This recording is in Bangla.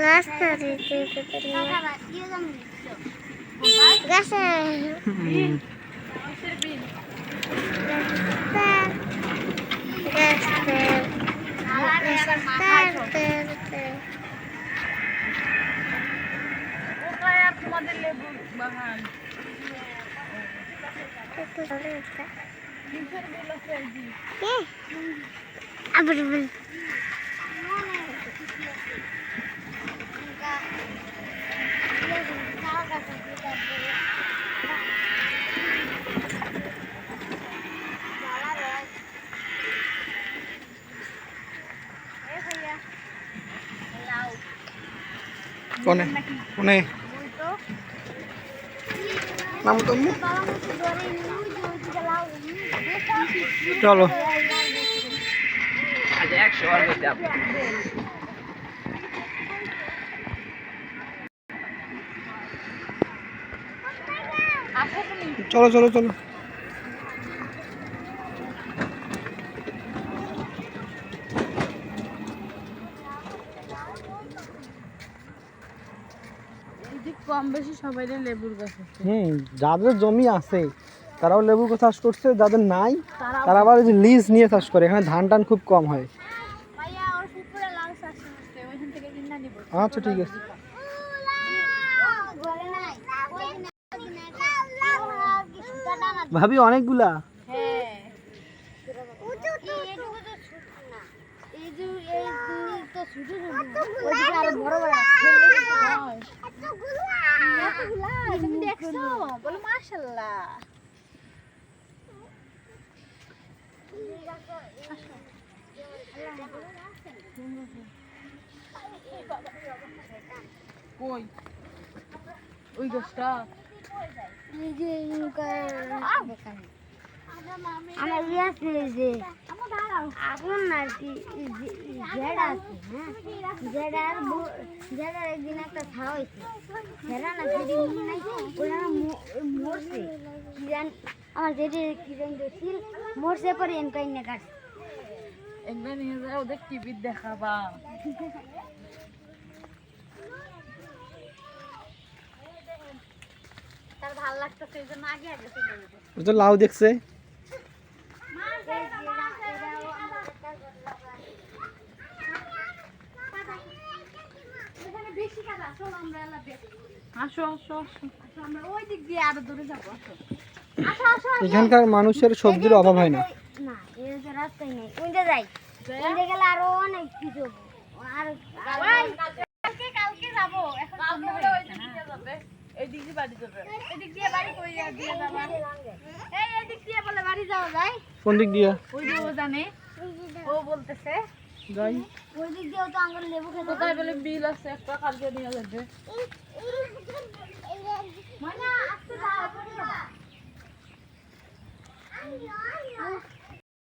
রাস্তা দিতে গাছে তোমাদের লেবু বাগান আবার বল কোনে কোনে নাম তুমি চলো আজ 100 আর করতে হবে চলো চলো চলো কম বেশি সবাই লেবুর গাছ আছে যাদের জমি আছে তারাও লেবু চাষ করছে, যাদের নাই তারা আবার লিজ নিয়ে চাষ করে। এখানে ধান টান খুব কম হয়। আচ্ছা ঠিক আছে। ভাবি অনেকগুলা কই ওই গাছটা আমার ইয়ে আছে যে আগুন আর কি জেড আছে, জেডার একদিন একটা ছাওয়া হয়েছে সেটা না যেটি মনে নাই ওরা মরছে কি জানি আমার যেটি কি জানি দেখছিল মরছে পরে এনকাই না কাটছে একবার নিয়ে যাও ওদের টিভি দেখাবা তার ভালো লাগতেছে এই জন্য আগে আগে চলে যেত। ও তো লাউ দেখছে। আসো আসো আসো আমরা ওই দিক দিয়ে আরো দূরে যাবো আসো এখানকার মানুষের সবজির অভাব হয় না। না এই যে রাস্তায় নেই ওইটা যাই ওইটা গেলে আরো অনেক কিছু আর কালকে যাবো এখন ওই দিক দিয়ে যাবে এই দিক দিয়ে বাড়ি যাবে এই দিক দিয়ে বাড়ি কই দিয়ে যাবা এই দিক দিয়ে বলে বাড়ি যাওয়া যায় কোন দিক দিয়ে? ওই যে ও জানে ও বলতেছে যাই। ওই দিক দিয়েও তো আঙ্গুর লেবু খেতে কোথায় বলে বিল আছে একটা কালকে নিয়ে যাবে